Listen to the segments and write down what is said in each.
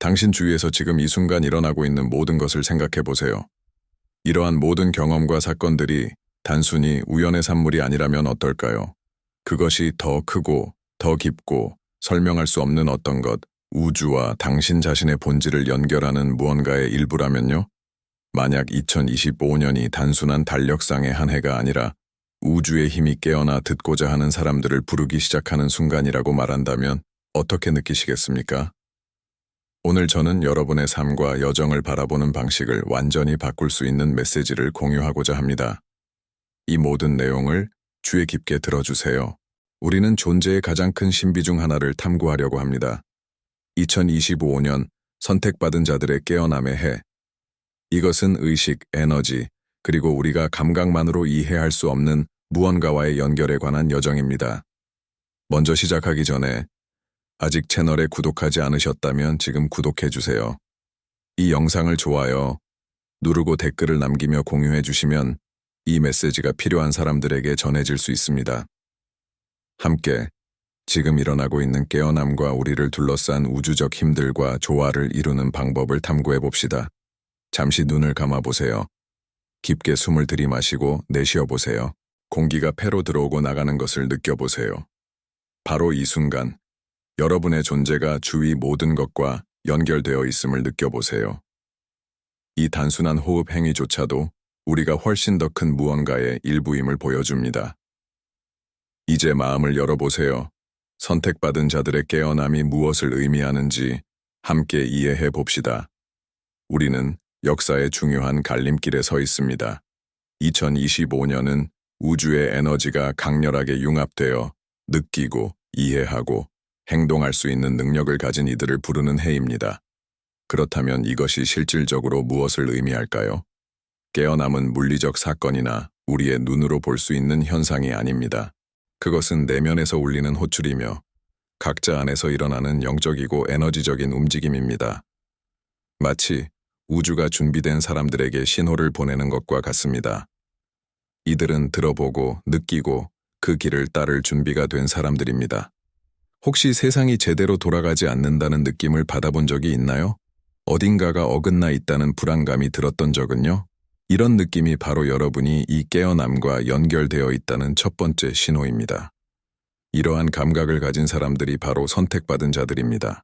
당신 주위에서 지금 이 순간 일어나고 있는 모든 것을 생각해 보세요. 이러한 모든 경험과 사건들이 단순히 우연의 산물이 아니라면 어떨까요? 그것이 더 크고 더 깊고 설명할 수 없는 어떤 것, 우주와 당신 자신의 본질을 연결하는 무언가의 일부라면요? 만약 2025년이 단순한 달력상의 한 해가 아니라 우주의 힘이 깨어나 듣고자 하는 사람들을 부르기 시작하는 순간이라고 말한다면 어떻게 느끼시겠습니까? 오늘 저는 여러분의 삶과 여정을 바라보는 방식을 완전히 바꿀 수 있는 메시지를 공유하고자 합니다. 이 모든 내용을 주의 깊게 들어주세요. 우리는 존재의 가장 큰 신비 중 하나를 탐구하려고 합니다. 2025년 선택받은 자들의 깨어남의 해. 이것은 의식, 에너지, 그리고 우리가 감각만으로 이해할 수 없는 무언가와의 연결에 관한 여정입니다. 먼저 시작하기 전에 아직 채널에 구독하지 않으셨다면 지금 구독해주세요. 이 영상을 좋아요, 누르고 댓글을 남기며 공유해주시면 이 메시지가 필요한 사람들에게 전해질 수 있습니다. 함께 지금 일어나고 있는 깨어남과 우리를 둘러싼 우주적 힘들과 조화를 이루는 방법을 탐구해봅시다. 잠시 눈을 감아보세요. 깊게 숨을 들이마시고 내쉬어보세요. 공기가 폐로 들어오고 나가는 것을 느껴보세요. 바로 이 순간, 여러분의 존재가 주위 모든 것과 연결되어 있음을 느껴보세요. 이 단순한 호흡 행위조차도 우리가 훨씬 더 큰 무언가의 일부임을 보여줍니다. 이제 마음을 열어보세요. 선택받은 자들의 깨어남이 무엇을 의미하는지 함께 이해해 봅시다. 우리는 역사의 중요한 갈림길에 서 있습니다. 2025년은 우주의 에너지가 강렬하게 융합되어 느끼고 이해하고 행동할 수 있는 능력을 가진 이들을 부르는 해입니다. 그렇다면 이것이 실질적으로 무엇을 의미할까요? 깨어남은 물리적 사건이나 우리의 눈으로 볼 수 있는 현상이 아닙니다. 그것은 내면에서 울리는 호출이며 각자 안에서 일어나는 영적이고 에너지적인 움직임입니다. 마치 우주가 준비된 사람들에게 신호를 보내는 것과 같습니다. 이들은 들어보고 느끼고 그 길을 따를 준비가 된 사람들입니다. 혹시 세상이 제대로 돌아가지 않는다는 느낌을 받아본 적이 있나요? 어딘가가 어긋나 있다는 불안감이 들었던 적은요? 이런 느낌이 바로 여러분이 이 깨어남과 연결되어 있다는 첫 번째 신호입니다. 이러한 감각을 가진 사람들이 바로 선택받은 자들입니다.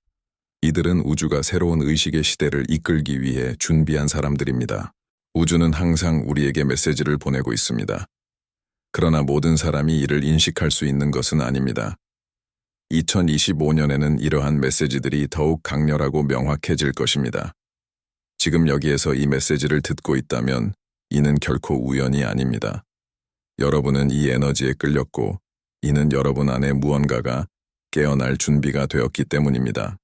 이들은 우주가 새로운 의식의 시대를 이끌기 위해 준비한 사람들입니다. 우주는 항상 우리에게 메시지를 보내고 있습니다. 그러나 모든 사람이 이를 인식할 수 있는 것은 아닙니다. 2025년에는 이러한 메시지들이 더욱 강렬하고 명확해질 것입니다. 지금 여기에서 이 메시지를 듣고 있다면 이는 결코 우연이 아닙니다. 여러분은 이 에너지에 끌렸고 이는 여러분 안에 무언가가 깨어날 준비가 되었기 때문입니다.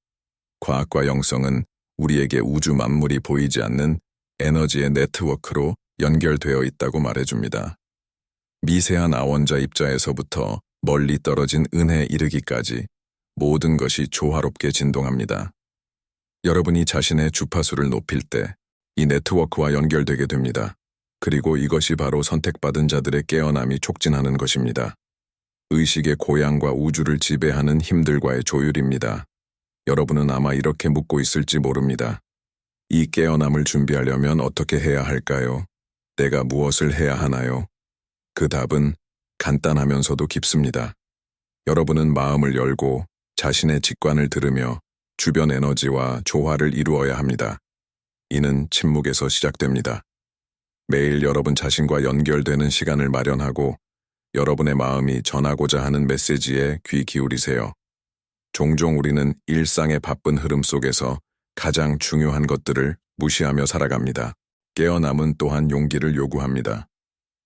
과학과 영성은 우리에게 우주 만물이 보이지 않는 에너지의 네트워크로 연결되어 있다고 말해줍니다. 미세한 아원자 입자에서부터 멀리 떨어진 은해에 이르기까지 모든 것이 조화롭게 진동합니다. 여러분이 자신의 주파수를 높일 때 이 네트워크와 연결되게 됩니다. 그리고 이것이 바로 선택받은 자들의 깨어남이 촉진하는 것입니다. 의식의 고향과 우주를 지배하는 힘들과의 조율입니다. 여러분은 아마 이렇게 묻고 있을지 모릅니다. 이 깨어남을 준비하려면 어떻게 해야 할까요? 내가 무엇을 해야 하나요? 그 답은 간단하면서도 깊습니다. 여러분은 마음을 열고 자신의 직관을 들으며 주변 에너지와 조화를 이루어야 합니다. 이는 침묵에서 시작됩니다. 매일 여러분 자신과 연결되는 시간을 마련하고 여러분의 마음이 전하고자 하는 메시지에 귀 기울이세요. 종종 우리는 일상의 바쁜 흐름 속에서 가장 중요한 것들을 무시하며 살아갑니다. 깨어남은 또한 용기를 요구합니다.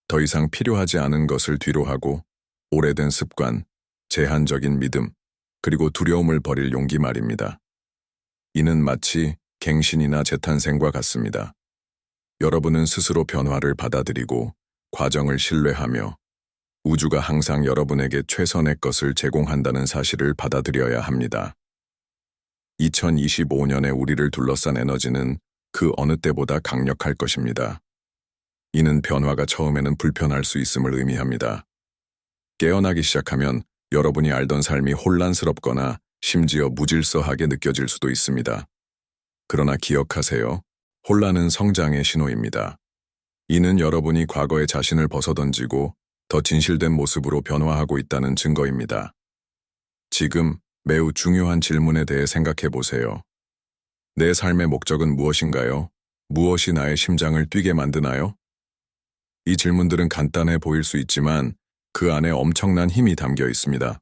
더 이상 필요하지 않은 것을 뒤로하고 오래된 습관, 제한적인 믿음, 그리고 두려움을 버릴 용기 말입니다. 이는 마치 갱신이나 재탄생과 같습니다. 여러분은 스스로 변화를 받아들이고 과정을 신뢰하며 우주가 항상 여러분에게 최선의 것을 제공한다는 사실을 받아들여야 합니다. 2025년에 우리를 둘러싼 에너지는 그 어느 때보다 강력할 것입니다. 이는 변화가 처음에는 불편할 수 있음을 의미합니다. 깨어나기 시작하면 여러분이 알던 삶이 혼란스럽거나 심지어 무질서하게 느껴질 수도 있습니다. 그러나 기억하세요. 혼란은 성장의 신호입니다. 이는 여러분이 과거의 자신을 벗어던지고 더 진실된 모습으로 변화하고 있다는 증거입니다. 지금 매우 중요한 질문에 대해 생각해 보세요. 내 삶의 목적은 무엇인가요? 무엇이 나의 심장을 뛰게 만드나요? 이 질문들은 간단해 보일 수 있지만 그 안에 엄청난 힘이 담겨 있습니다.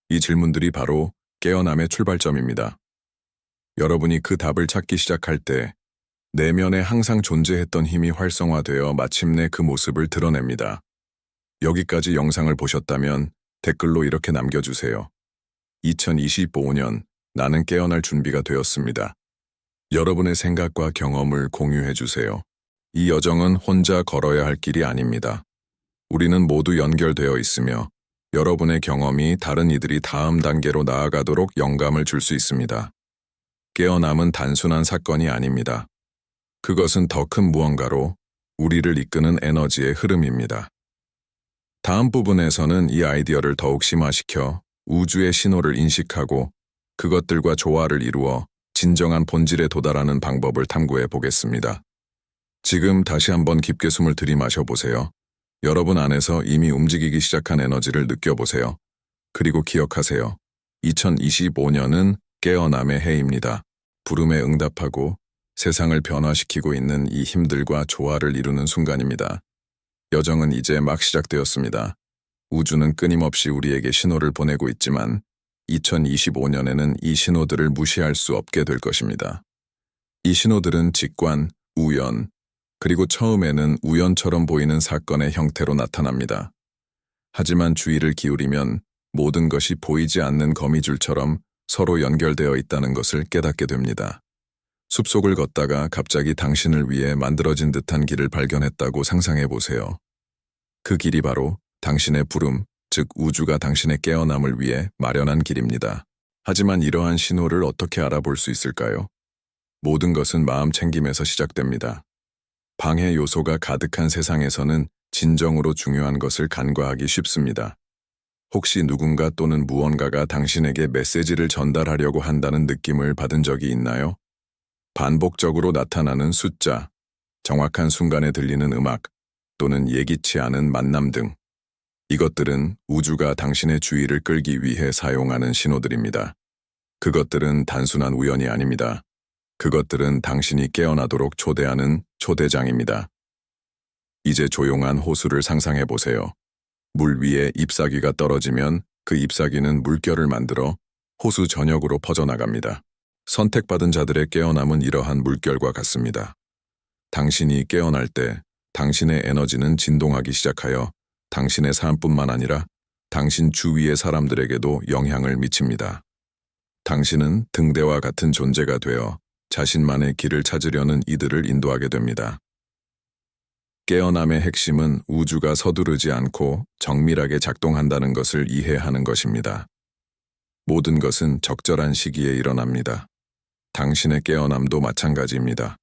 이 질문들이 바로 깨어남의 출발점입니다. 여러분이 그 답을 찾기 시작할 때 내면에 항상 존재했던 힘이 활성화되어 마침내 그 모습을 드러냅니다. 여기까지 영상을 보셨다면 댓글로 이렇게 남겨주세요. 2025년 나는 깨어날 준비가 되었습니다. 여러분의 생각과 경험을 공유해주세요. 이 여정은 혼자 걸어야 할 길이 아닙니다. 우리는 모두 연결되어 있으며 여러분의 경험이 다른 이들이 다음 단계로 나아가도록 영감을 줄 수 있습니다. 깨어남은 단순한 사건이 아닙니다. 그것은 더 큰 무언가로 우리를 이끄는 에너지의 흐름입니다. 다음 부분에서는 이 아이디어를 더욱 심화시켜 우주의 신호를 인식하고 그것들과 조화를 이루어 진정한 본질에 도달하는 방법을 탐구해 보겠습니다. 지금 다시 한번 깊게 숨을 들이마셔 보세요. 여러분 안에서 이미 움직이기 시작한 에너지를 느껴보세요. 그리고 기억하세요. 2025년은 깨어남의 해입니다. 부름에 응답하고 세상을 변화시키고 있는 이 힘들과 조화를 이루는 순간입니다. 여정은 이제 막 시작되었습니다. 우주는 끊임없이 우리에게 신호를 보내고 있지만 2025년에는 이 신호들을 무시할 수 없게 될 것입니다. 이 신호들은 직관, 우연, 그리고 처음에는 우연처럼 보이는 사건의 형태로 나타납니다. 하지만 주의를 기울이면 모든 것이 보이지 않는 거미줄처럼 서로 연결되어 있다는 것을 깨닫게 됩니다. 숲속을 걷다가 갑자기 당신을 위해 만들어진 듯한 길을 발견했다고 상상해 보세요. 그 길이 바로 당신의 부름, 즉 우주가 당신의 깨어남을 위해 마련한 길입니다. 하지만 이러한 신호를 어떻게 알아볼 수 있을까요? 모든 것은 마음 챙김에서 시작됩니다. 방해 요소가 가득한 세상에서는 진정으로 중요한 것을 간과하기 쉽습니다. 혹시 누군가 또는 무언가가 당신에게 메시지를 전달하려고 한다는 느낌을 받은 적이 있나요? 반복적으로 나타나는 숫자, 정확한 순간에 들리는 음악, 또는 예기치 않은 만남 등 이것들은 우주가 당신의 주의를 끌기 위해 사용하는 신호들입니다. 그것들은 단순한 우연이 아닙니다. 그것들은 당신이 깨어나도록 초대하는 초대장입니다. 이제 조용한 호수를 상상해 보세요. 물 위에 잎사귀가 떨어지면 그 잎사귀는 물결을 만들어 호수 전역으로 퍼져나갑니다. 선택받은 자들의 깨어남은 이러한 물결과 같습니다. 당신이 깨어날 때 당신의 에너지는 진동하기 시작하여 당신의 삶뿐만 아니라 당신 주위의 사람들에게도 영향을 미칩니다. 당신은 등대와 같은 존재가 되어 자신만의 길을 찾으려는 이들을 인도하게 됩니다. 깨어남의 핵심은 우주가 서두르지 않고 정밀하게 작동한다는 것을 이해하는 것입니다. 모든 것은 적절한 시기에 일어납니다. 당신의 깨어남도 마찬가지입니다.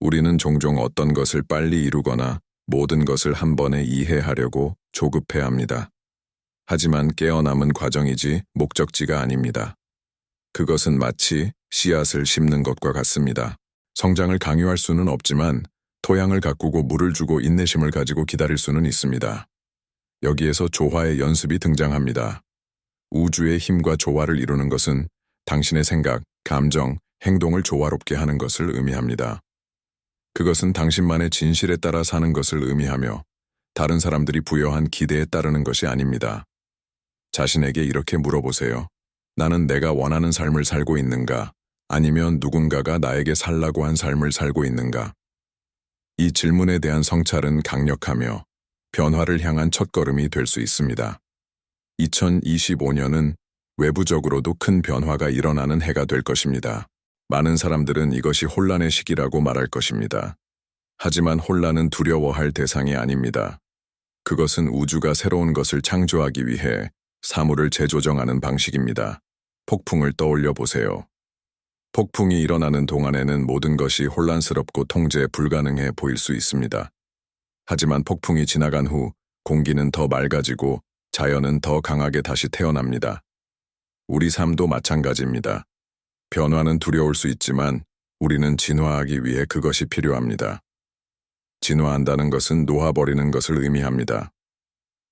우리는 종종 어떤 것을 빨리 이루거나 모든 것을 한 번에 이해하려고 조급해합니다. 하지만 깨어남은 과정이지 목적지가 아닙니다. 그것은 마치 씨앗을 심는 것과 같습니다. 성장을 강요할 수는 없지만 토양을 가꾸고 물을 주고 인내심을 가지고 기다릴 수는 있습니다. 여기에서 조화의 연습이 등장합니다. 우주의 힘과 조화를 이루는 것은 당신의 생각, 감정, 행동을 조화롭게 하는 것을 의미합니다. 그것은 당신만의 진실에 따라 사는 것을 의미하며 다른 사람들이 부여한 기대에 따르는 것이 아닙니다. 자신에게 이렇게 물어보세요. 나는 내가 원하는 삶을 살고 있는가? 아니면 누군가가 나에게 살라고 한 삶을 살고 있는가? 이 질문에 대한 성찰은 강력하며 변화를 향한 첫걸음이 될 수 있습니다. 2025년은 외부적으로도 큰 변화가 일어나는 해가 될 것입니다. 많은 사람들은 이것이 혼란의 시기라고 말할 것입니다. 하지만 혼란은 두려워할 대상이 아닙니다. 그것은 우주가 새로운 것을 창조하기 위해 사물을 재조정하는 방식입니다. 폭풍을 떠올려 보세요. 폭풍이 일어나는 동안에는 모든 것이 혼란스럽고 통제 불가능해 보일 수 있습니다. 하지만 폭풍이 지나간 후 공기는 더 맑아지고 자연은 더 강하게 다시 태어납니다. 우리 삶도 마찬가지입니다. 변화는 두려울 수 있지만 우리는 진화하기 위해 그것이 필요합니다. 진화한다는 것은 놓아버리는 것을 의미합니다.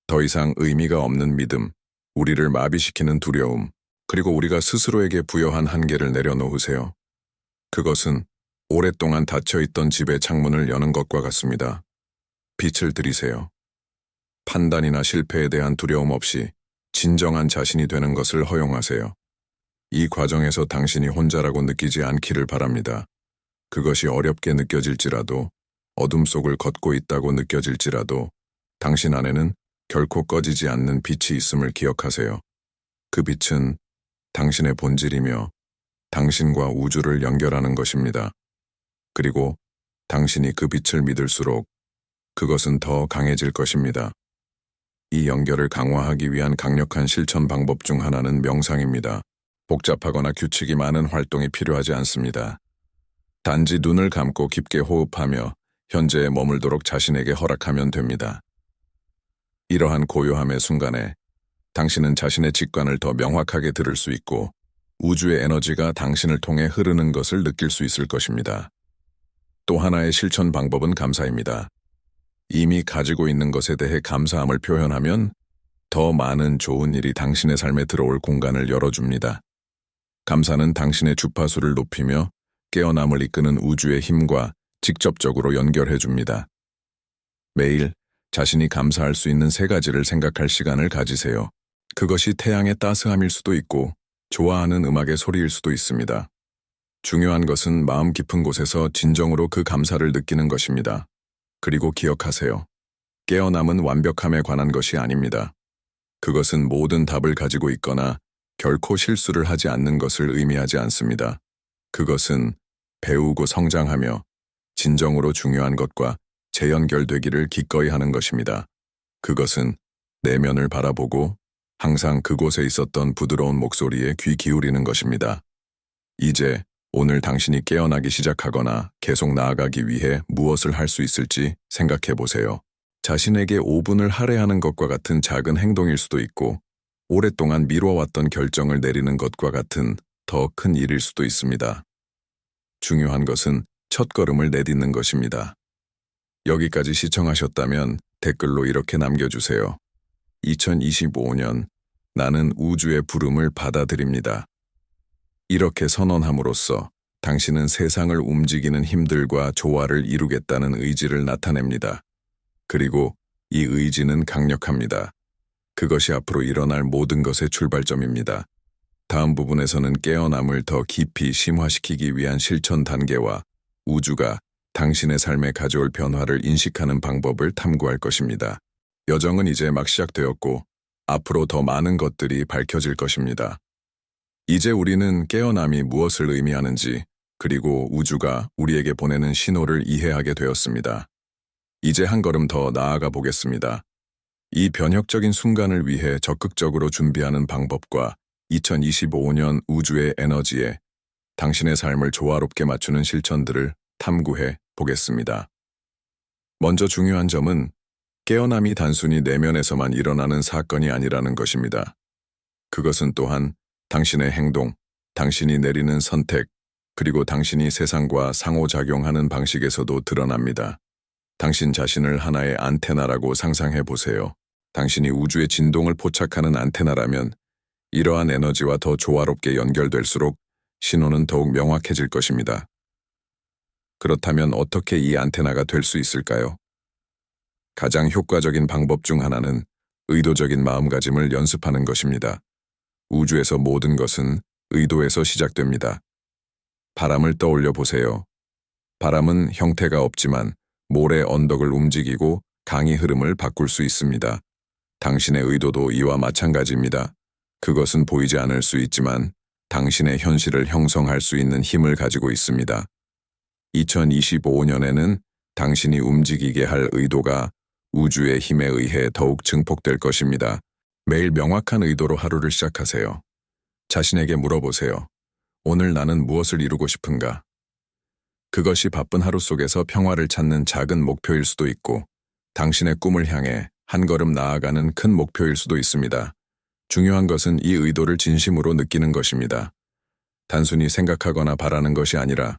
더 이상 의미가 없는 믿음, 우리를 마비시키는 두려움, 그리고 우리가 스스로에게 부여한 한계를 내려놓으세요. 그것은 오랫동안 닫혀있던 집의 창문을 여는 것과 같습니다. 빛을 들이세요. 판단이나 실패에 대한 두려움 없이 진정한 자신이 되는 것을 허용하세요. 이 과정에서 당신이 혼자라고 느끼지 않기를 바랍니다. 그것이 어렵게 느껴질지라도, 어둠 속을 걷고 있다고 느껴질지라도 당신 안에는 결코 꺼지지 않는 빛이 있음을 기억하세요. 그 빛은 당신의 본질이며 당신과 우주를 연결하는 것입니다. 그리고 당신이 그 빛을 믿을수록 그것은 더 강해질 것입니다. 이 연결을 강화하기 위한 강력한 실천 방법 중 하나는 명상입니다. 복잡하거나 규칙이 많은 활동이 필요하지 않습니다. 단지 눈을 감고 깊게 호흡하며 현재에 머물도록 자신에게 허락하면 됩니다. 이러한 고요함의 순간에 당신은 자신의 직관을 더 명확하게 들을 수 있고 우주의 에너지가 당신을 통해 흐르는 것을 느낄 수 있을 것입니다. 또 하나의 실천 방법은 감사입니다. 이미 가지고 있는 것에 대해 감사함을 표현하면 더 많은 좋은 일이 당신의 삶에 들어올 공간을 열어줍니다. 감사는 당신의 주파수를 높이며 깨어남을 이끄는 우주의 힘과 직접적으로 연결해줍니다. 매일 자신이 감사할 수 있는 3가지를 생각할 시간을 가지세요. 그것이 태양의 따스함일 수도 있고 좋아하는 음악의 소리일 수도 있습니다. 중요한 것은 마음 깊은 곳에서 진정으로 그 감사를 느끼는 것입니다. 그리고 기억하세요. 깨어남은 완벽함에 관한 것이 아닙니다. 그것은 모든 답을 가지고 있거나 결코 실수를 하지 않는 것을 의미하지 않습니다. 그것은 배우고 성장하며 진정으로 중요한 것과 재연결되기를 기꺼이 하는 것입니다. 그것은 내면을 바라보고 항상 그곳에 있었던 부드러운 목소리에 귀 기울이는 것입니다. 이제 오늘 당신이 깨어나기 시작하거나 계속 나아가기 위해 무엇을 할 수 있을지 생각해 보세요. 자신에게 5분을 할애하는 것과 같은 작은 행동일 수도 있고 오랫동안 미뤄왔던 결정을 내리는 것과 같은 더 큰 일일 수도 있습니다. 중요한 것은 첫걸음을 내딛는 것입니다. 여기까지 시청하셨다면 댓글로 이렇게 남겨주세요. 2025년 나는 우주의 부름을 받아들입니다. 이렇게 선언함으로써 당신은 세상을 움직이는 힘들과 조화를 이루겠다는 의지를 나타냅니다. 그리고 이 의지는 강력합니다. 그것이 앞으로 일어날 모든 것의 출발점입니다. 다음 부분에서는 깨어남을 더 깊이 심화시키기 위한 실천 단계와 우주가 당신의 삶에 가져올 변화를 인식하는 방법을 탐구할 것입니다. 여정은 이제 막 시작되었고 앞으로 더 많은 것들이 밝혀질 것입니다. 이제 우리는 깨어남이 무엇을 의미하는지 그리고 우주가 우리에게 보내는 신호를 이해하게 되었습니다. 이제 한 걸음 더 나아가 보겠습니다. 이 변혁적인 순간을 위해 적극적으로 준비하는 방법과 2025년 우주의 에너지에 당신의 삶을 조화롭게 맞추는 실천들을 탐구해 보겠습니다. 먼저 중요한 점은 깨어남이 단순히 내면에서만 일어나는 사건이 아니라는 것입니다. 그것은 또한 당신의 행동, 당신이 내리는 선택, 그리고 당신이 세상과 상호작용하는 방식에서도 드러납니다. 당신 자신을 하나의 안테나라고 상상해 보세요. 당신이 우주의 진동을 포착하는 안테나라면 이러한 에너지와 더 조화롭게 연결될수록 신호는 더욱 명확해질 것입니다. 그렇다면 어떻게 이 안테나가 될 수 있을까요? 가장 효과적인 방법 중 하나는 의도적인 마음가짐을 연습하는 것입니다. 우주에서 모든 것은 의도에서 시작됩니다. 바람을 떠올려 보세요. 바람은 형태가 없지만 모래 언덕을 움직이고 강의 흐름을 바꿀 수 있습니다. 당신의 의도도 이와 마찬가지입니다. 그것은 보이지 않을 수 있지만 당신의 현실을 형성할 수 있는 힘을 가지고 있습니다. 2025년에는 당신이 움직이게 할 의도가 우주의 힘에 의해 더욱 증폭될 것입니다. 매일 명확한 의도로 하루를 시작하세요. 자신에게 물어보세요. 오늘 나는 무엇을 이루고 싶은가? 그것이 바쁜 하루 속에서 평화를 찾는 작은 목표일 수도 있고 당신의 꿈을 향해 한 걸음 나아가는 큰 목표일 수도 있습니다. 중요한 것은 이 의도를 진심으로 느끼는 것입니다. 단순히 생각하거나 바라는 것이 아니라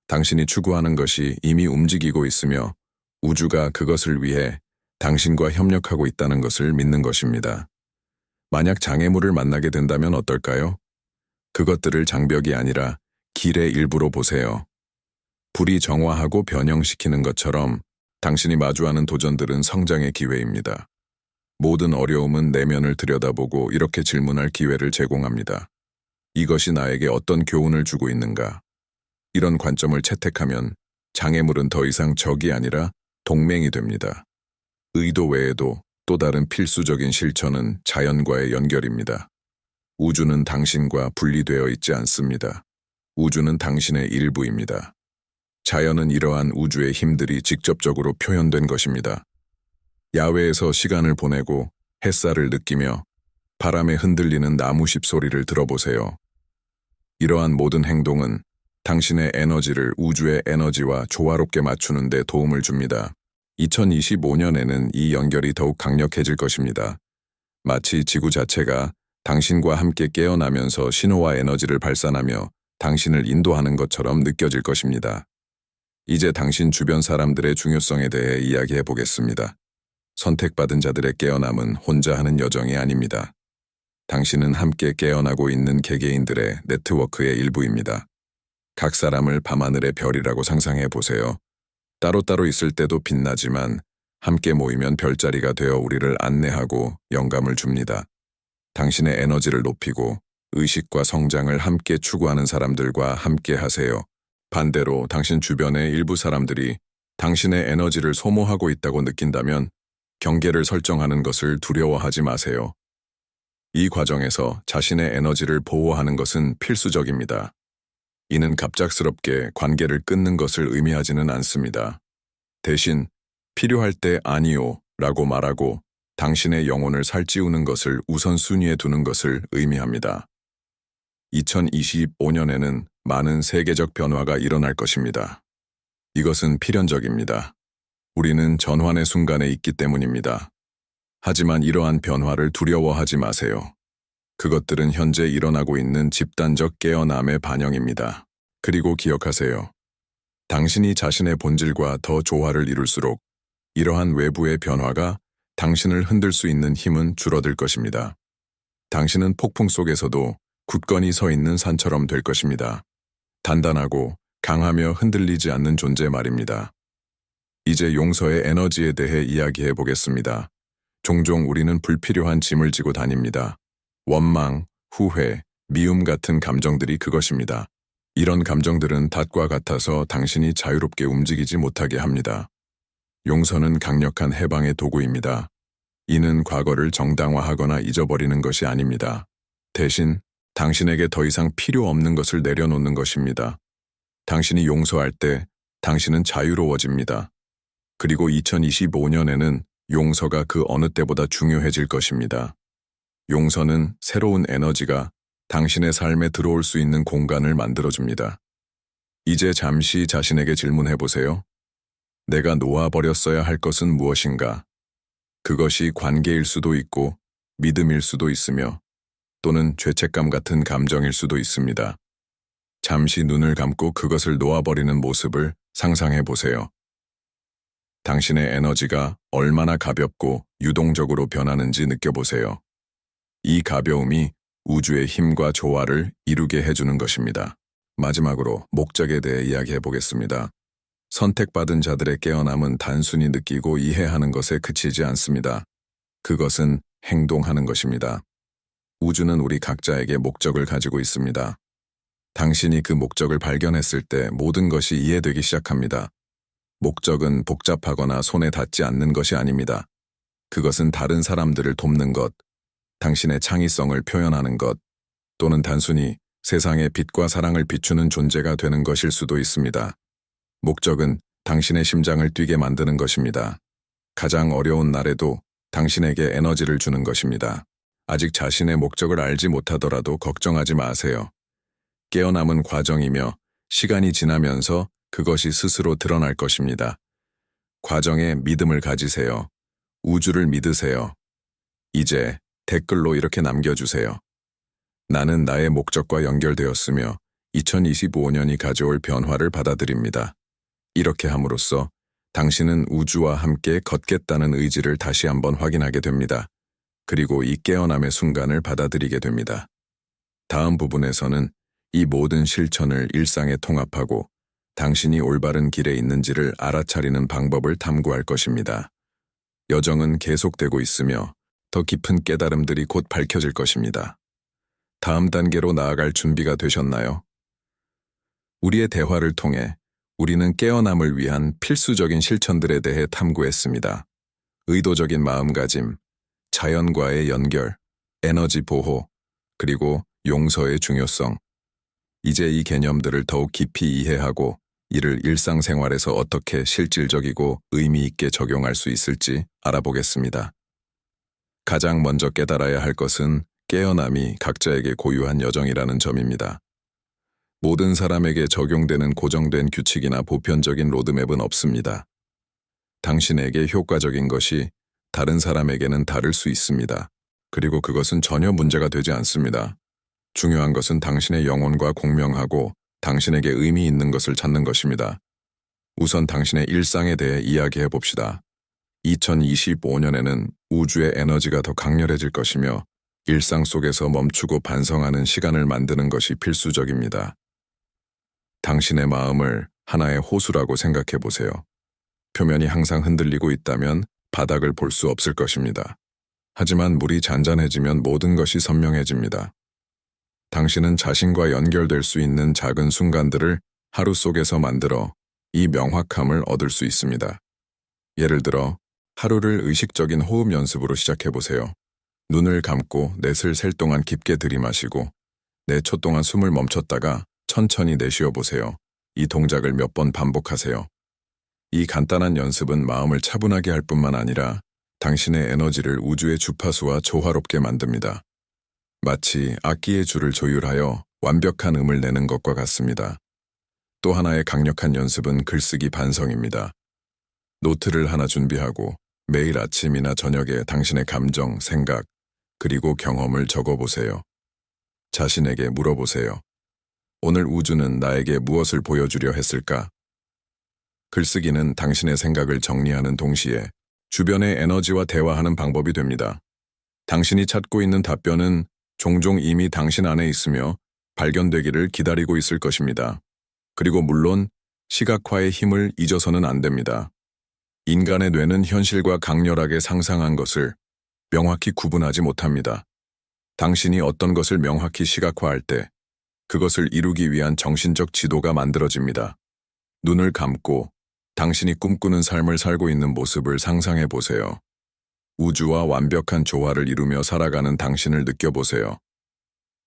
당신이 추구하는 것이 이미 움직이고 있으며 우주가 그것을 위해 당신과 협력하고 있다는 것을 믿는 것입니다. 만약 장애물을 만나게 된다면 어떨까요? 그것들을 장벽이 아니라 길의 일부로 보세요. 불이 정화하고 변형시키는 것처럼 당신이 마주하는 도전들은 성장의 기회입니다. 모든 어려움은 내면을 들여다보고 이렇게 질문할 기회를 제공합니다. 이것이 나에게 어떤 교훈을 주고 있는가? 이런 관점을 채택하면 장애물은 더 이상 적이 아니라 동맹이 됩니다. 의도 외에도 또 다른 필수적인 실천은 자연과의 연결입니다. 우주는 당신과 분리되어 있지 않습니다. 우주는 당신의 일부입니다. 자연은 이러한 우주의 힘들이 직접적으로 표현된 것입니다. 야외에서 시간을 보내고 햇살을 느끼며 바람에 흔들리는 나무십 소리를 들어보세요. 이러한 모든 행동은 당신의 에너지를 우주의 에너지와 조화롭게 맞추는 데 도움을 줍니다. 2025년에는 이 연결이 더욱 강력해질 것입니다. 마치 지구 자체가 당신과 함께 깨어나면서 신호와 에너지를 발산하며 당신을 인도하는 것처럼 느껴질 것입니다. 이제 당신 주변 사람들의 중요성에 대해 이야기해 보겠습니다. 선택받은 자들의 깨어남은 혼자 하는 여정이 아닙니다. 당신은 함께 깨어나고 있는 개개인들의 네트워크의 일부입니다. 각 사람을 밤하늘의 별이라고 상상해 보세요. 따로따로 있을 때도 빛나지만 함께 모이면 별자리가 되어 우리를 안내하고 영감을 줍니다. 당신의 에너지를 높이고 의식과 성장을 함께 추구하는 사람들과 함께 하세요. 반대로 당신 주변의 일부 사람들이 당신의 에너지를 소모하고 있다고 느낀다면 경계를 설정하는 것을 두려워하지 마세요. 이 과정에서 자신의 에너지를 보호하는 것은 필수적입니다. 이는 갑작스럽게 관계를 끊는 것을 의미하지는 않습니다. 대신 필요할 때 아니요 라고 말하고 당신의 영혼을 살찌우는 것을 우선순위에 두는 것을 의미합니다. 2025년에는 많은 세계적 변화가 일어날 것입니다. 이것은 필연적입니다. 우리는 전환의 순간에 있기 때문입니다. 하지만 이러한 변화를 두려워하지 마세요. 그것들은 현재 일어나고 있는 집단적 깨어남의 반영입니다. 그리고 기억하세요. 당신이 자신의 본질과 더 조화를 이룰수록 이러한 외부의 변화가 당신을 흔들 수 있는 힘은 줄어들 것입니다. 당신은 폭풍 속에서도 굳건히 서 있는 산처럼 될 것입니다. 단단하고 강하며 흔들리지 않는 존재 말입니다. 이제 용서의 에너지에 대해 이야기해 보겠습니다. 종종 우리는 불필요한 짐을 지고 다닙니다. 원망, 후회, 미움 같은 감정들이 그것입니다. 이런 감정들은 닷과 같아서 당신이 자유롭게 움직이지 못하게 합니다. 용서는 강력한 해방의 도구입니다. 이는 과거를 정당화하거나 잊어버리는 것이 아닙니다. 대신 당신에게 더 이상 필요 없는 것을 내려놓는 것입니다. 당신이 용서할 때 당신은 자유로워집니다. 그리고 2025년에는 용서가 그 어느 때보다 중요해질 것입니다. 용서는 새로운 에너지가 당신의 삶에 들어올 수 있는 공간을 만들어줍니다. 이제 잠시 자신에게 질문해 보세요. 내가 놓아버렸어야 할 것은 무엇인가? 그것이 관계일 수도 있고 믿음일 수도 있으며 또는 죄책감 같은 감정일 수도 있습니다. 잠시 눈을 감고 그것을 놓아버리는 모습을 상상해 보세요. 당신의 에너지가 얼마나 가볍고 유동적으로 변하는지 느껴보세요. 이 가벼움이 우주의 힘과 조화를 이루게 해주는 것입니다. 마지막으로 목적에 대해 이야기해 보겠습니다. 선택받은 자들의 깨어남은 단순히 느끼고 이해하는 것에 그치지 않습니다. 그것은 행동하는 것입니다. 우주는 우리 각자에게 목적을 가지고 있습니다. 당신이 그 목적을 발견했을 때 모든 것이 이해되기 시작합니다. 목적은 복잡하거나 손에 닿지 않는 것이 아닙니다. 그것은 다른 사람들을 돕는 것, 당신의 창의성을 표현하는 것, 또는 단순히 세상에 빛과 사랑을 비추는 존재가 되는 것일 수도 있습니다. 목적은 당신의 심장을 뛰게 만드는 것입니다. 가장 어려운 날에도 당신에게 에너지를 주는 것입니다. 아직 자신의 목적을 알지 못하더라도 걱정하지 마세요. 깨어남은 과정이며 시간이 지나면서 그것이 스스로 드러날 것입니다. 과정에 믿음을 가지세요. 우주를 믿으세요. 이제 댓글로 이렇게 남겨주세요. 나는 나의 목적과 연결되었으며 2025년이 가져올 변화를 받아들입니다. 이렇게 함으로써 당신은 우주와 함께 걷겠다는 의지를 다시 한번 확인하게 됩니다. 그리고 이 깨어남의 순간을 받아들이게 됩니다. 다음 부분에서는 이 모든 실천을 일상에 통합하고 당신이 올바른 길에 있는지를 알아차리는 방법을 탐구할 것입니다. 여정은 계속되고 있으며 더 깊은 깨달음들이 곧 밝혀질 것입니다. 다음 단계로 나아갈 준비가 되셨나요? 우리의 대화를 통해 우리는 깨어남을 위한 필수적인 실천들에 대해 탐구했습니다. 의도적인 마음가짐, 자연과의 연결, 에너지 보호, 그리고 용서의 중요성. 이제 이 개념들을 더욱 깊이 이해하고 이를 일상생활에서 어떻게 실질적이고 의미 있게 적용할 수 있을지 알아보겠습니다. 가장 먼저 깨달아야 할 것은 깨어남이 각자에게 고유한 여정이라는 점입니다. 모든 사람에게 적용되는 고정된 규칙이나 보편적인 로드맵은 없습니다. 당신에게 효과적인 것이 다른 사람에게는 다를 수 있습니다. 그리고 그것은 전혀 문제가 되지 않습니다. 중요한 것은 당신의 영혼과 공명하고 당신에게 의미 있는 것을 찾는 것입니다. 우선 당신의 일상에 대해 이야기해 봅시다. 2025년에는 우주의 에너지가 더 강렬해질 것이며 일상 속에서 멈추고 반성하는 시간을 만드는 것이 필수적입니다. 당신의 마음을 하나의 호수라고 생각해 보세요. 표면이 항상 흔들리고 있다면 바닥을 볼 수 없을 것입니다. 하지만 물이 잔잔해지면 모든 것이 선명해집니다. 당신은 자신과 연결될 수 있는 작은 순간들을 하루 속에서 만들어 이 명확함을 얻을 수 있습니다. 예를 들어 하루를 의식적인 호흡 연습으로 시작해 보세요. 눈을 감고 넷을 셀 동안 깊게 들이마시고 네 초 동안 숨을 멈췄다가 천천히 내쉬어 보세요. 이 동작을 몇 번 반복하세요. 이 간단한 연습은 마음을 차분하게 할 뿐만 아니라 당신의 에너지를 우주의 주파수와 조화롭게 만듭니다. 마치 악기의 줄을 조율하여 완벽한 음을 내는 것과 같습니다. 또 하나의 강력한 연습은 글쓰기 반성입니다. 노트를 하나 준비하고 매일 아침이나 저녁에 당신의 감정, 생각, 그리고 경험을 적어보세요. 자신에게 물어보세요. 오늘 우주는 나에게 무엇을 보여주려 했을까? 글쓰기는 당신의 생각을 정리하는 동시에 주변의 에너지와 대화하는 방법이 됩니다. 당신이 찾고 있는 답변은 종종 이미 당신 안에 있으며 발견되기를 기다리고 있을 것입니다. 그리고 물론 시각화의 힘을 잊어서는 안 됩니다. 인간의 뇌는 현실과 강렬하게 상상한 것을 명확히 구분하지 못합니다. 당신이 어떤 것을 명확히 시각화할 때 그것을 이루기 위한 정신적 지도가 만들어집니다. 눈을 감고 당신이 꿈꾸는 삶을 살고 있는 모습을 상상해 보세요. 우주와 완벽한 조화를 이루며 살아가는 당신을 느껴보세요.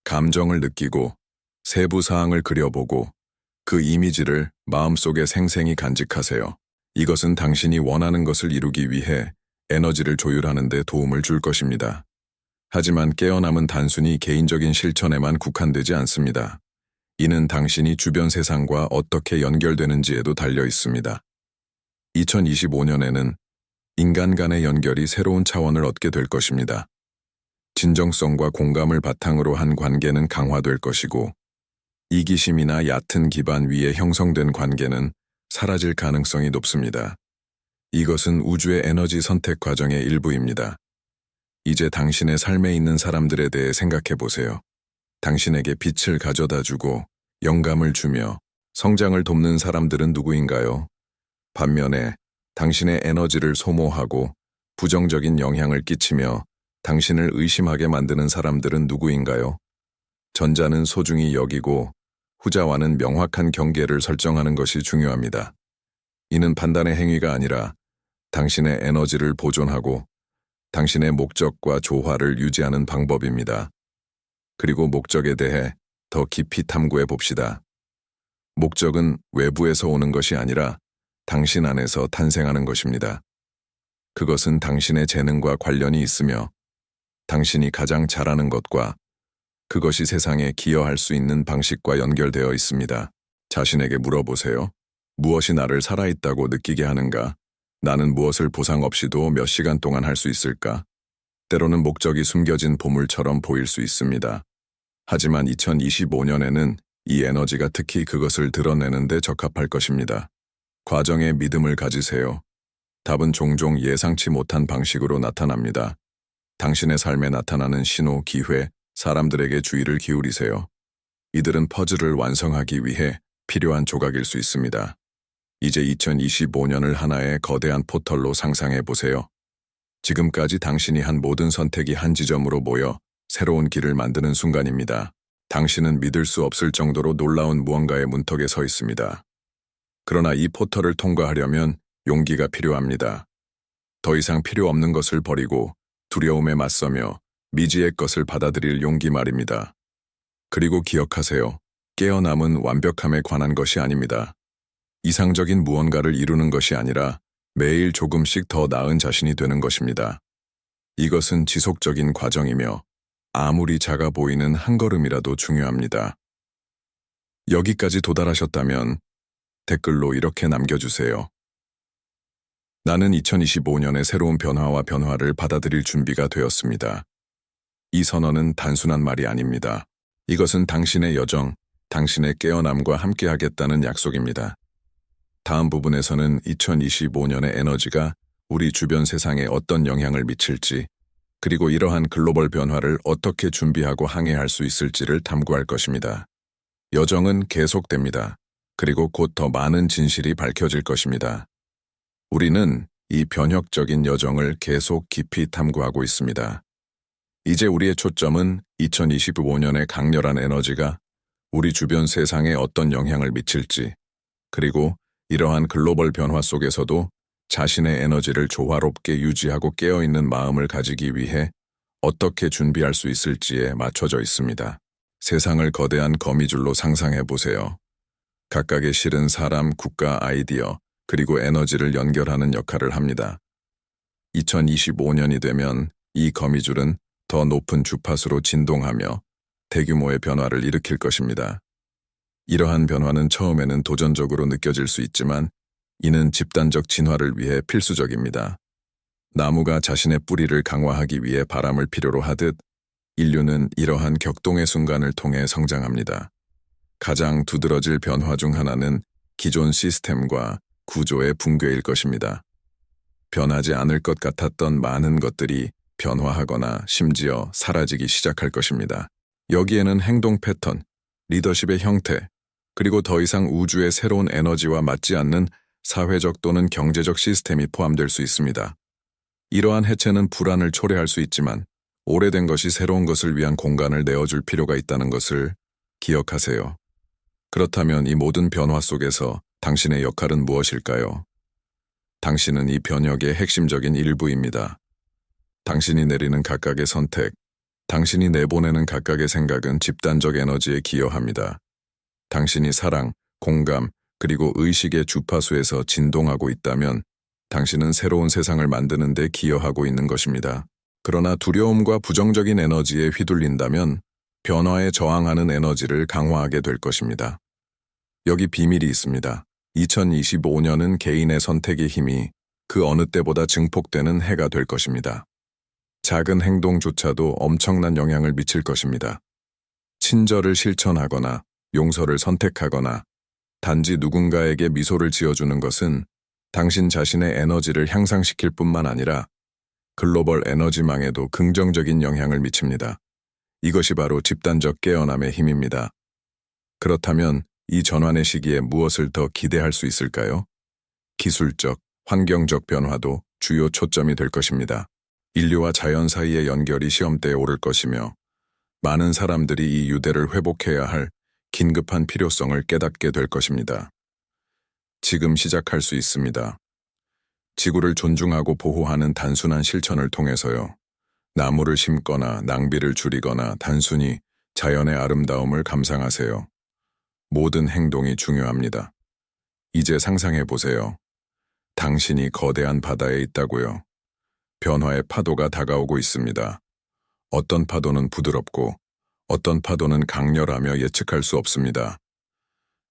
감정을 느끼고 세부 사항을 그려보고 그 이미지를 마음속에 생생히 간직하세요. 이것은 당신이 원하는 것을 이루기 위해 에너지를 조율하는 데 도움을 줄 것입니다. 하지만 깨어남은 단순히 개인적인 실천에만 국한되지 않습니다. 이는 당신이 주변 세상과 어떻게 연결되는지에도 달려 있습니다. 2025년에는 인간 간의 연결이 새로운 차원을 얻게 될 것입니다. 진정성과 공감을 바탕으로 한 관계는 강화될 것이고, 이기심이나 얕은 기반 위에 형성된 관계는 사라질 가능성이 높습니다. 이것은 우주의 에너지 선택 과정의 일부입니다. 이제 당신의 삶에 있는 사람들에 대해 생각해 보세요. 당신에게 빛을 가져다 주고 영감을 주며 성장을 돕는 사람들은 누구인가요? 반면에 당신의 에너지를 소모하고 부정적인 영향을 끼치며 당신을 의심하게 만드는 사람들은 누구인가요? 전자는 소중히 여기고 후자와는 명확한 경계를 설정하는 것이 중요합니다. 이는 판단의 행위가 아니라 당신의 에너지를 보존하고 당신의 목적과 조화를 유지하는 방법입니다. 그리고 목적에 대해 더 깊이 탐구해 봅시다. 목적은 외부에서 오는 것이 아니라 당신 안에서 탄생하는 것입니다. 그것은 당신의 재능과 관련이 있으며 당신이 가장 잘하는 것과 그것이 세상에 기여할 수 있는 방식과 연결되어 있습니다. 자신에게 물어보세요. 무엇이 나를 살아있다고 느끼게 하는가? 나는 무엇을 보상 없이도 몇 시간 동안 할 수 있을까? 때로는 목적이 숨겨진 보물처럼 보일 수 있습니다. 하지만 2025년에는 이 에너지가 특히 그것을 드러내는 데 적합할 것입니다. 과정에 믿음을 가지세요. 답은 종종 예상치 못한 방식으로 나타납니다. 당신의 삶에 나타나는 신호, 기회, 사람들에게 주의를 기울이세요. 이들은 퍼즐을 완성하기 위해 필요한 조각일 수 있습니다. 이제 2025년을 하나의 거대한 포털로 상상해 보세요. 지금까지 당신이 한 모든 선택이 한 지점으로 모여 새로운 길을 만드는 순간입니다. 당신은 믿을 수 없을 정도로 놀라운 무언가의 문턱에 서 있습니다. 그러나 이 포털을 통과하려면 용기가 필요합니다. 더 이상 필요 없는 것을 버리고 두려움에 맞서며 미지의 것을 받아들일 용기 말입니다. 그리고 기억하세요. 깨어남은 완벽함에 관한 것이 아닙니다. 이상적인 무언가를 이루는 것이 아니라 매일 조금씩 더 나은 자신이 되는 것입니다. 이것은 지속적인 과정이며 아무리 작아 보이는 한 걸음이라도 중요합니다. 여기까지 도달하셨다면 댓글로 이렇게 남겨주세요. 나는 2025년의 새로운 변화와 변화를 받아들일 준비가 되었습니다. 이 선언은 단순한 말이 아닙니다. 이것은 당신의 여정, 당신의 깨어남과 함께하겠다는 약속입니다. 다음 부분에서는 2025년의 에너지가 우리 주변 세상에 어떤 영향을 미칠지, 그리고 이러한 글로벌 변화를 어떻게 준비하고 항해할 수 있을지를 탐구할 것입니다. 여정은 계속됩니다. 그리고 곧 더 많은 진실이 밝혀질 것입니다. 우리는 이 변혁적인 여정을 계속 깊이 탐구하고 있습니다. 이제 우리의 초점은 2025년의 강렬한 에너지가 우리 주변 세상에 어떤 영향을 미칠지, 그리고 이러한 글로벌 변화 속에서도 자신의 에너지를 조화롭게 유지하고 깨어있는 마음을 가지기 위해 어떻게 준비할 수 있을지에 맞춰져 있습니다. 세상을 거대한 거미줄로 상상해 보세요. 각각의 실은 사람, 국가, 아이디어, 그리고 에너지를 연결하는 역할을 합니다. 2025년이 되면 이 거미줄은 더 높은 주파수로 진동하며 대규모의 변화를 일으킬 것입니다. 이러한 변화는 처음에는 도전적으로 느껴질 수 있지만 이는 집단적 진화를 위해 필수적입니다. 나무가 자신의 뿌리를 강화하기 위해 바람을 필요로 하듯 인류는 이러한 격동의 순간을 통해 성장합니다. 가장 두드러질 변화 중 하나는 기존 시스템과 구조의 붕괴일 것입니다. 변하지 않을 것 같았던 많은 것들이 변화하거나 심지어 사라지기 시작할 것입니다. 여기에는 행동 패턴, 리더십의 형태, 그리고 더 이상 우주의 새로운 에너지와 맞지 않는 사회적 또는 경제적 시스템이 포함될 수 있습니다. 이러한 해체는 불안을 초래할 수 있지만 오래된 것이 새로운 것을 위한 공간을 내어줄 필요가 있다는 것을 기억하세요. 그렇다면 이 모든 변화 속에서 당신의 역할은 무엇일까요? 당신은 이 변혁의 핵심적인 일부입니다. 당신이 내리는 각각의 선택, 당신이 내보내는 각각의 생각은 집단적 에너지에 기여합니다. 당신이 사랑, 공감, 그리고 의식의 주파수에서 진동하고 있다면 당신은 새로운 세상을 만드는 데 기여하고 있는 것입니다. 그러나 두려움과 부정적인 에너지에 휘둘린다면 변화에 저항하는 에너지를 강화하게 될 것입니다. 여기 비밀이 있습니다. 2025년은 개인의 선택의 힘이 그 어느 때보다 증폭되는 해가 될 것입니다. 작은 행동조차도 엄청난 영향을 미칠 것입니다. 친절을 실천하거나 용서를 선택하거나 단지 누군가에게 미소를 지어주는 것은 당신 자신의 에너지를 향상시킬 뿐만 아니라 글로벌 에너지망에도 긍정적인 영향을 미칩니다. 이것이 바로 집단적 깨어남의 힘입니다. 그렇다면 이 전환의 시기에 무엇을 더 기대할 수 있을까요? 기술적, 환경적 변화도 주요 초점이 될 것입니다. 인류와 자연 사이의 연결이 시험대에 오를 것이며 많은 사람들이 이 유대를 회복해야 할 긴급한 필요성을 깨닫게 될 것입니다. 지금 시작할 수 있습니다. 지구를 존중하고 보호하는 단순한 실천을 통해서요. 나무를 심거나 낭비를 줄이거나 단순히 자연의 아름다움을 감상하세요. 모든 행동이 중요합니다. 이제 상상해 보세요. 당신이 거대한 바다에 있다고요. 변화의 파도가 다가오고 있습니다. 어떤 파도는 부드럽고 어떤 파도는 강렬하며 예측할 수 없습니다.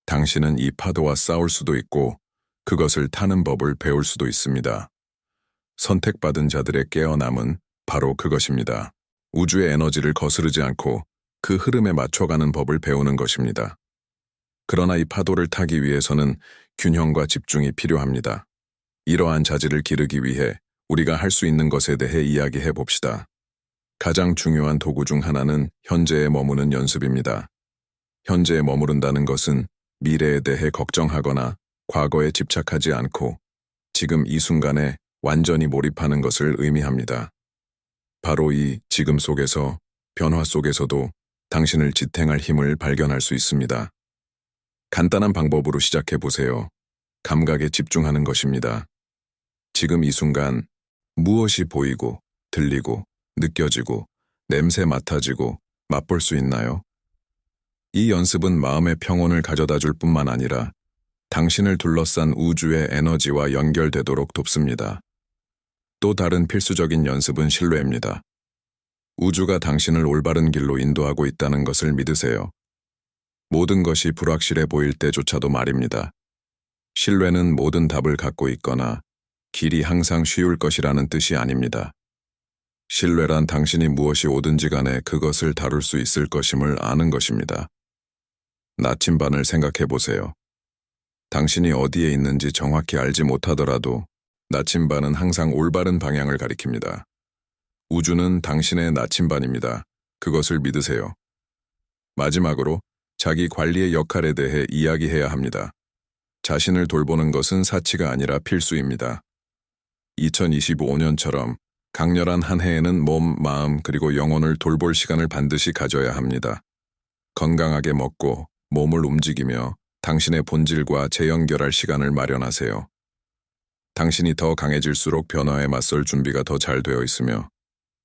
당신은 이 파도와 싸울 수도 있고 그것을 타는 법을 배울 수도 있습니다. 선택받은 자들의 깨어남은 바로 그것입니다. 우주의 에너지를 거스르지 않고 그 흐름에 맞춰가는 법을 배우는 것입니다. 그러나 이 파도를 타기 위해서는 균형과 집중이 필요합니다. 이러한 자질을 기르기 위해 우리가 할 수 있는 것에 대해 이야기해 봅시다. 가장 중요한 도구 중 하나는 현재에 머무는 연습입니다. 현재에 머무른다는 것은 미래에 대해 걱정하거나 과거에 집착하지 않고 지금 이 순간에 완전히 몰입하는 것을 의미합니다. 바로 이 지금 속에서, 변화 속에서도 당신을 지탱할 힘을 발견할 수 있습니다. 간단한 방법으로 시작해 보세요. 감각에 집중하는 것입니다. 지금 이 순간 무엇이 보이고, 들리고, 느껴지고, 냄새 맡아지고, 맛볼 수 있나요? 이 연습은 마음의 평온을 가져다 줄 뿐만 아니라 당신을 둘러싼 우주의 에너지와 연결되도록 돕습니다. 또 다른 필수적인 연습은 신뢰입니다. 우주가 당신을 올바른 길로 인도하고 있다는 것을 믿으세요. 모든 것이 불확실해 보일 때조차도 말입니다. 신뢰는 모든 답을 갖고 있거나 길이 항상 쉬울 것이라는 뜻이 아닙니다. 신뢰란 당신이 무엇이 오든지 간에 그것을 다룰 수 있을 것임을 아는 것입니다. 나침반을 생각해 보세요. 당신이 어디에 있는지 정확히 알지 못하더라도 나침반은 항상 올바른 방향을 가리킵니다. 우주는 당신의 나침반입니다. 그것을 믿으세요. 마지막으로 자기 관리의 역할에 대해 이야기해야 합니다. 자신을 돌보는 것은 사치가 아니라 필수입니다. 2025년처럼 강렬한 한 해에는 몸, 마음, 그리고 영혼을 돌볼 시간을 반드시 가져야 합니다. 건강하게 먹고 몸을 움직이며 당신의 본질과 재연결할 시간을 마련하세요. 당신이 더 강해질수록 변화에 맞설 준비가 더 잘 되어 있으며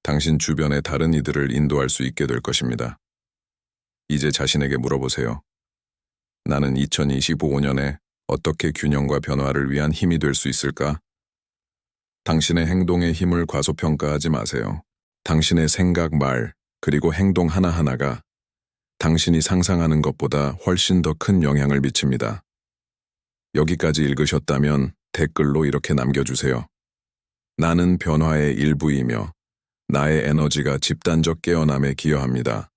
당신 주변의 다른 이들을 인도할 수 있게 될 것입니다. 이제 자신에게 물어보세요. 나는 2025년에 어떻게 균형과 변화를 위한 힘이 될 수 있을까? 당신의 행동의 힘을 과소평가하지 마세요. 당신의 생각, 말, 그리고 행동 하나하나가 당신이 상상하는 것보다 훨씬 더 큰 영향을 미칩니다. 여기까지 읽으셨다면 댓글로 이렇게 남겨주세요. 나는 변화의 일부이며 나의 에너지가 집단적 깨어남에 기여합니다.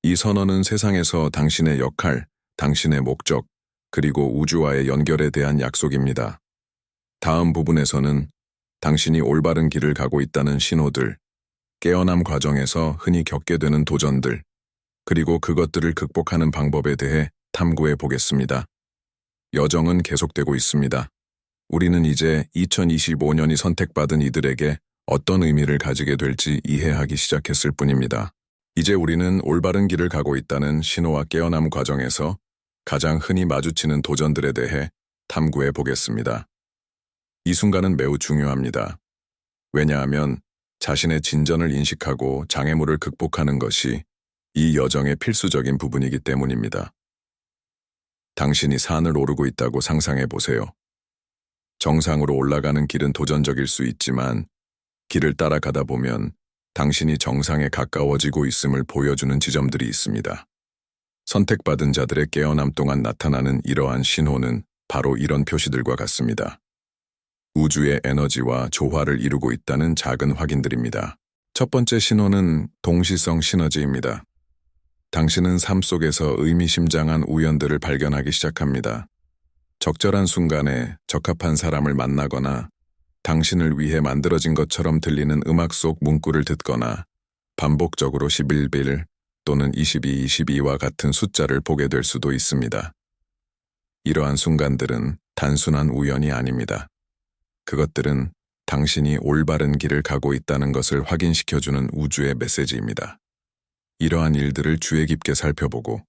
이 선언은 세상에서 당신의 역할, 당신의 목적, 그리고 우주와의 연결에 대한 약속입니다. 다음 부분에서는 당신이 올바른 길을 가고 있다는 신호들, 깨어남 과정에서 흔히 겪게 되는 도전들, 그리고 그것들을 극복하는 방법에 대해 탐구해 보겠습니다. 여정은 계속되고 있습니다. 우리는 이제 2025년이 선택받은 이들에게 어떤 의미를 가지게 될지 이해하기 시작했을 뿐입니다. 이제 우리는 올바른 길을 가고 있다는 신호와 깨어남 과정에서 가장 흔히 마주치는 도전들에 대해 탐구해 보겠습니다. 이 순간은 매우 중요합니다. 왜냐하면 자신의 진전을 인식하고 장애물을 극복하는 것이 이 여정의 필수적인 부분이기 때문입니다. 당신이 산을 오르고 있다고 상상해 보세요. 정상으로 올라가는 길은 도전적일 수 있지만 길을 따라가다 보면 당신이 정상에 가까워지고 있음을 보여주는 지점들이 있습니다. 선택받은 자들의 깨어남 동안 나타나는 이러한 신호는 바로 이런 표시들과 같습니다. 우주의 에너지와 조화를 이루고 있다는 작은 확인들입니다. 첫 번째 신호는 동시성 시너지입니다. 당신은 삶 속에서 의미심장한 우연들을 발견하기 시작합니다. 적절한 순간에 적합한 사람을 만나거나 당신을 위해 만들어진 것처럼 들리는 음악 속 문구를 듣거나 반복적으로 11빌 또는 22와 같은 숫자를 보게 될 수도 있습니다. 이러한 순간들은 단순한 우연이 아닙니다. 그것들은 당신이 올바른 길을 가고 있다는 것을 확인시켜주는 우주의 메시지입니다. 이러한 일들을 주의 깊게 살펴보고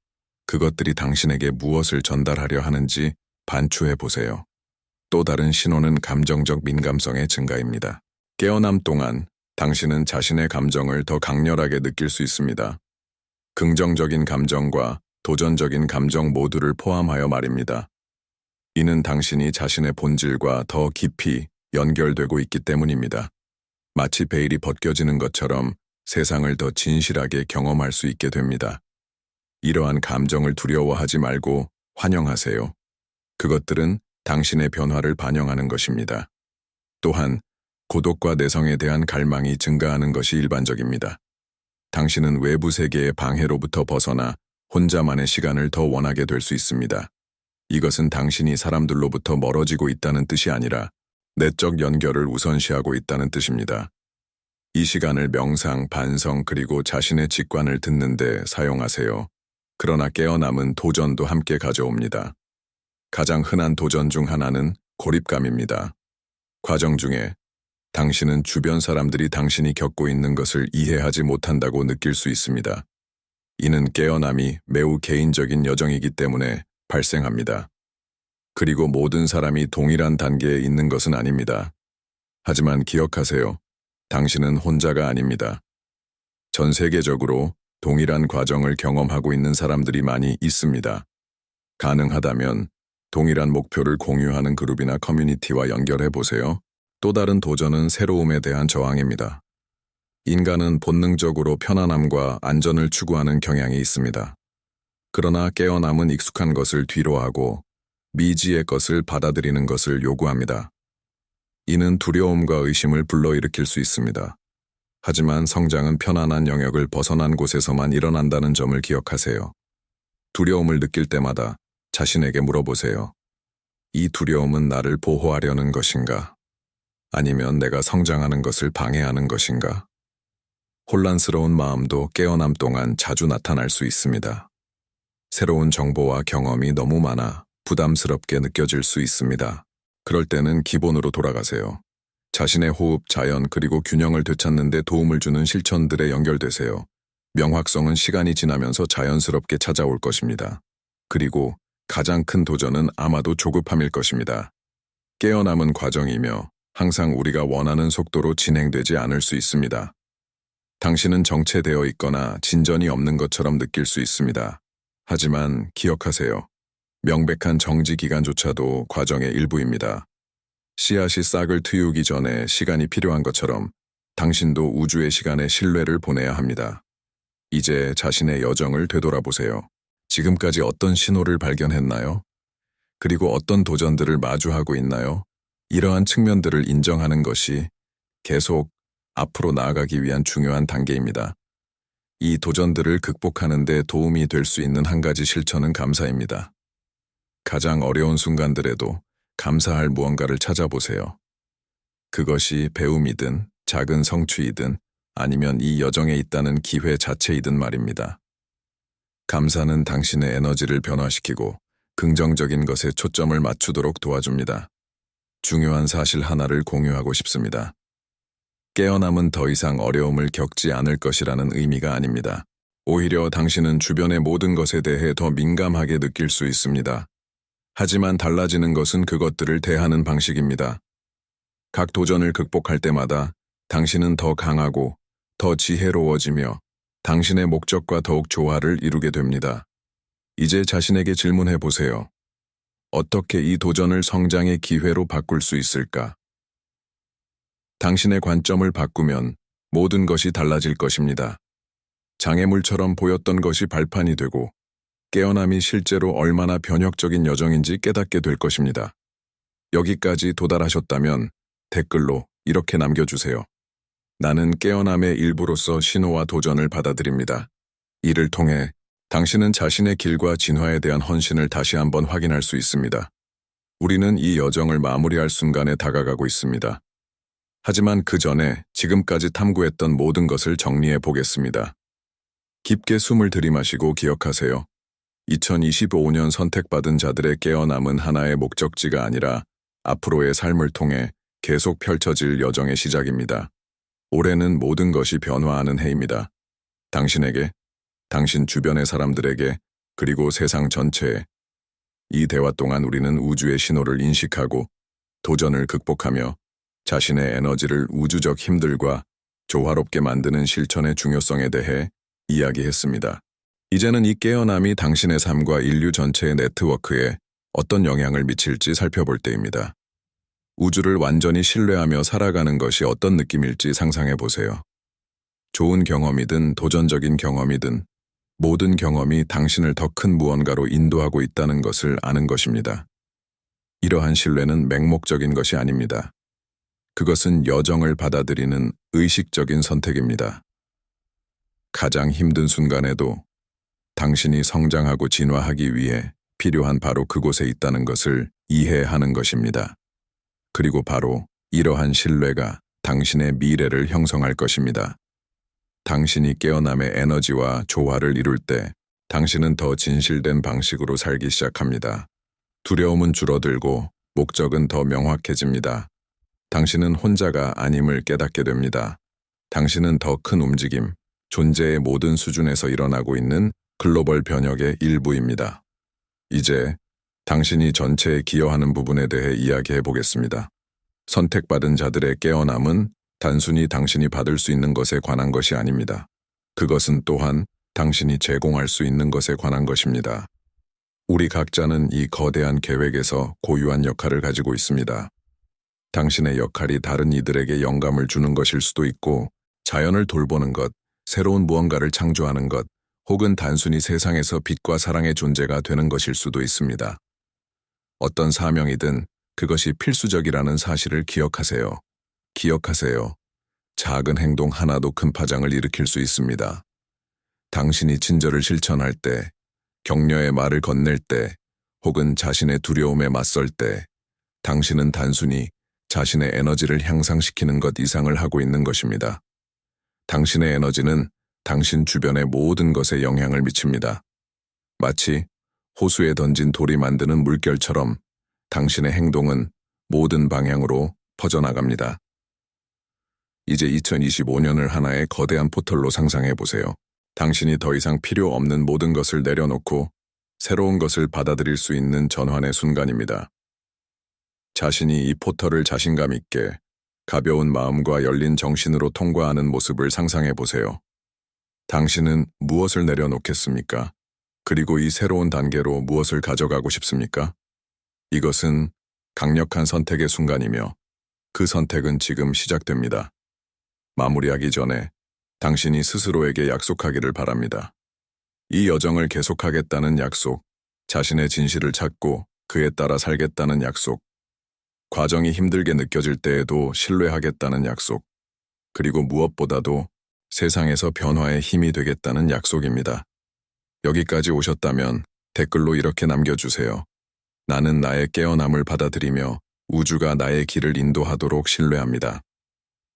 그것들이 당신에게 무엇을 전달하려 하는지 반추해 보세요. 또 다른 신호는 감정적 민감성의 증가입니다. 깨어남 동안 당신은 자신의 감정을 더 강렬하게 느낄 수 있습니다. 긍정적인 감정과 도전적인 감정 모두를 포함하여 말입니다. 이는 당신이 자신의 본질과 더 깊이 연결되고 있기 때문입니다. 마치 베일이 벗겨지는 것처럼 세상을 더 진실하게 경험할 수 있게 됩니다. 이러한 감정을 두려워하지 말고 환영하세요. 그것들은 당신의 변화를 반영하는 것입니다. 또한 고독과 내성에 대한 갈망이 증가하는 것이 일반적입니다. 당신은 외부 세계의 방해로부터 벗어나 혼자만의 시간을 더 원하게 될 수 있습니다. 이것은 당신이 사람들로부터 멀어지고 있다는 뜻이 아니라 내적 연결을 우선시하고 있다는 뜻입니다. 이 시간을 명상, 반성 그리고 자신의 직관을 듣는 데 사용하세요. 그러나 깨어남은 도전도 함께 가져옵니다. 가장 흔한 도전 중 하나는 고립감입니다. 과정 중에 당신은 주변 사람들이 당신이 겪고 있는 것을 이해하지 못한다고 느낄 수 있습니다. 이는 깨어남이 매우 개인적인 여정이기 때문에 발생합니다. 그리고 모든 사람이 동일한 단계에 있는 것은 아닙니다. 하지만 기억하세요. 당신은 혼자가 아닙니다. 전 세계적으로 동일한 과정을 경험하고 있는 사람들이 많이 있습니다. 가능하다면 동일한 목표를 공유하는 그룹이나 커뮤니티와 연결해 보세요. 또 다른 도전은 새로움에 대한 저항입니다. 인간은 본능적으로 편안함과 안전을 추구하는 경향이 있습니다. 그러나 깨어남은 익숙한 것을 뒤로하고 미지의 것을 받아들이는 것을 요구합니다. 이는 두려움과 의심을 불러일으킬 수 있습니다. 하지만 성장은 편안한 영역을 벗어난 곳에서만 일어난다는 점을 기억하세요. 두려움을 느낄 때마다 자신에게 물어보세요. 이 두려움은 나를 보호하려는 것인가? 아니면 내가 성장하는 것을 방해하는 것인가? 혼란스러운 마음도 깨어남 동안 자주 나타날 수 있습니다. 새로운 정보와 경험이 너무 많아 부담스럽게 느껴질 수 있습니다. 그럴 때는 기본으로 돌아가세요. 자신의 호흡, 자연, 그리고 균형을 되찾는 데 도움을 주는 실천들에 연결되세요. 명확성은 시간이 지나면서 자연스럽게 찾아올 것입니다. 그리고 가장 큰 도전은 아마도 조급함일 것입니다. 깨어남은 과정이며 항상 우리가 원하는 속도로 진행되지 않을 수 있습니다. 당신은 정체되어 있거나 진전이 없는 것처럼 느낄 수 있습니다. 하지만 기억하세요. 명백한 정지 기간조차도 과정의 일부입니다. 씨앗이 싹을 틔우기 전에 시간이 필요한 것처럼 당신도 우주의 시간에 신뢰를 보내야 합니다. 이제 자신의 여정을 되돌아보세요. 지금까지 어떤 신호를 발견했나요? 그리고 어떤 도전들을 마주하고 있나요? 이러한 측면들을 인정하는 것이 계속 앞으로 나아가기 위한 중요한 단계입니다. 이 도전들을 극복하는 데 도움이 될 수 있는 한 가지 실천은 감사입니다. 가장 어려운 순간들에도 감사할 무언가를 찾아보세요. 그것이 배움이든 작은 성취이든 아니면 이 여정에 있다는 기회 자체이든 말입니다. 감사는 당신의 에너지를 변화시키고 긍정적인 것에 초점을 맞추도록 도와줍니다. 중요한 사실 하나를 공유하고 싶습니다. 깨어남은 더 이상 어려움을 겪지 않을 것이라는 의미가 아닙니다. 오히려 당신은 주변의 모든 것에 대해 더 민감하게 느낄 수 있습니다. 하지만 달라지는 것은 그것들을 대하는 방식입니다. 각 도전을 극복할 때마다 당신은 더 강하고 더 지혜로워지며 당신의 목적과 더욱 조화를 이루게 됩니다. 이제 자신에게 질문해 보세요. 어떻게 이 도전을 성장의 기회로 바꿀 수 있을까? 당신의 관점을 바꾸면 모든 것이 달라질 것입니다. 장애물처럼 보였던 것이 발판이 되고 깨어남이 실제로 얼마나 변혁적인 여정인지 깨닫게 될 것입니다. 여기까지 도달하셨다면 댓글로 이렇게 남겨주세요. 나는 깨어남의 일부로서 신호와 도전을 받아들입니다. 이를 통해 당신은 자신의 길과 진화에 대한 헌신을 다시 한번 확인할 수 있습니다. 우리는 이 여정을 마무리할 순간에 다가가고 있습니다. 하지만 그 전에 지금까지 탐구했던 모든 것을 정리해 보겠습니다. 깊게 숨을 들이마시고 기억하세요. 2025년 선택받은 자들의 깨어남은 하나의 목적지가 아니라 앞으로의 삶을 통해 계속 펼쳐질 여정의 시작입니다. 올해는 모든 것이 변화하는 해입니다. 당신에게, 당신 주변의 사람들에게, 그리고 세상 전체에. 이 대화 동안 우리는 우주의 신호를 인식하고 도전을 극복하며 자신의 에너지를 우주적 힘들과 조화롭게 만드는 실천의 중요성에 대해 이야기했습니다. 이제는 이 깨어남이 당신의 삶과 인류 전체의 네트워크에 어떤 영향을 미칠지 살펴볼 때입니다. 우주를 완전히 신뢰하며 살아가는 것이 어떤 느낌일지 상상해 보세요. 좋은 경험이든 도전적인 경험이든 모든 경험이 당신을 더 큰 무언가로 인도하고 있다는 것을 아는 것입니다. 이러한 신뢰는 맹목적인 것이 아닙니다. 그것은 여정을 받아들이는 의식적인 선택입니다. 가장 힘든 순간에도 당신이 성장하고 진화하기 위해 필요한 바로 그곳에 있다는 것을 이해하는 것입니다. 그리고 바로 이러한 신뢰가 당신의 미래를 형성할 것입니다. 당신이 깨어남의 에너지와 조화를 이룰 때 당신은 더 진실된 방식으로 살기 시작합니다. 두려움은 줄어들고 목적은 더 명확해집니다. 당신은 혼자가 아님을 깨닫게 됩니다. 당신은 더 큰 움직임, 존재의 모든 수준에서 일어나고 있는 글로벌 변혁의 일부입니다. 이제 당신이 전체에 기여하는 부분에 대해 이야기해 보겠습니다. 선택받은 자들의 깨어남은 단순히 당신이 받을 수 있는 것에 관한 것이 아닙니다. 그것은 또한 당신이 제공할 수 있는 것에 관한 것입니다. 우리 각자는 이 거대한 계획에서 고유한 역할을 가지고 있습니다. 당신의 역할이 다른 이들에게 영감을 주는 것일 수도 있고, 자연을 돌보는 것, 새로운 무언가를 창조하는 것, 혹은 단순히 세상에서 빛과 사랑의 존재가 되는 것일 수도 있습니다. 어떤 사명이든 그것이 필수적이라는 사실을 기억하세요. 기억하세요. 작은 행동 하나도 큰 파장을 일으킬 수 있습니다. 당신이 친절을 실천할 때, 격려의 말을 건넬 때, 혹은 자신의 두려움에 맞설 때, 당신은 단순히 자신의 에너지를 향상시키는 것 이상을 하고 있는 것입니다. 당신의 에너지는 당신 주변의 모든 것에 영향을 미칩니다. 마치 호수에 던진 돌이 만드는 물결처럼 당신의 행동은 모든 방향으로 퍼져나갑니다. 이제 2025년을 하나의 거대한 포털로 상상해 보세요. 당신이 더 이상 필요 없는 모든 것을 내려놓고 새로운 것을 받아들일 수 있는 전환의 순간입니다. 자신이 이 포털을 자신감 있게 가벼운 마음과 열린 정신으로 통과하는 모습을 상상해 보세요. 당신은 무엇을 내려놓겠습니까? 그리고 이 새로운 단계로 무엇을 가져가고 싶습니까? 이것은 강력한 선택의 순간이며 그 선택은 지금 시작됩니다. 마무리하기 전에 당신이 스스로에게 약속하기를 바랍니다. 이 여정을 계속하겠다는 약속, 자신의 진실을 찾고 그에 따라 살겠다는 약속, 과정이 힘들게 느껴질 때에도 신뢰하겠다는 약속, 그리고 무엇보다도 세상에서 변화의 힘이 되겠다는 약속입니다. 여기까지 오셨다면 댓글로 이렇게 남겨주세요. 나는 나의 깨어남을 받아들이며 우주가 나의 길을 인도하도록 신뢰합니다.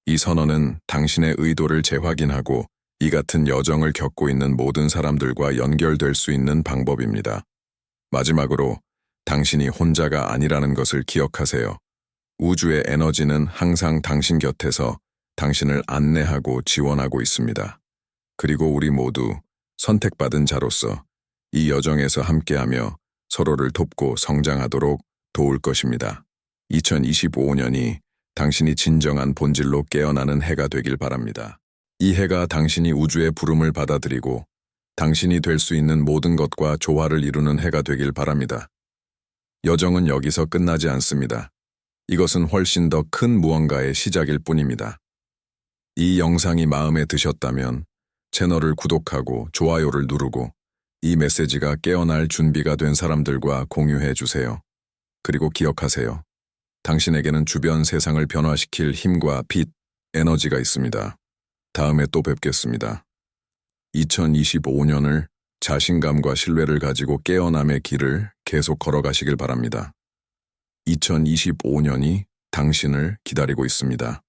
이 선언은 당신의 의도를 재확인하고 이 같은 여정을 겪고 있는 모든 사람들과 연결될 수 있는 방법입니다. 마지막으로 당신이 혼자가 아니라는 것을 기억하세요. 우주의 에너지는 항상 당신 곁에서 당신을 안내하고 지원하고 있습니다. 그리고 우리 모두 선택받은 자로서 이 여정에서 함께하며 서로를 돕고 성장하도록 도울 것입니다. 2025년이 당신이 진정한 본질로 깨어나는 해가 되길 바랍니다. 이 해가 당신이 우주의 부름을 받아들이고 당신이 될 수 있는 모든 것과 조화를 이루는 해가 되길 바랍니다. 여정은 여기서 끝나지 않습니다. 이것은 훨씬 더 큰 무언가의 시작일 뿐입니다. 이 영상이 마음에 드셨다면 채널을 구독하고 좋아요를 누르고 이 메시지가 깨어날 준비가 된 사람들과 공유해 주세요. 그리고 기억하세요. 당신에게는 주변 세상을 변화시킬 힘과 빛, 에너지가 있습니다. 다음에 또 뵙겠습니다. 2025년을 자신감과 신뢰를 가지고 깨어남의 길을 계속 걸어가시길 바랍니다. 2025년이 당신을 기다리고 있습니다.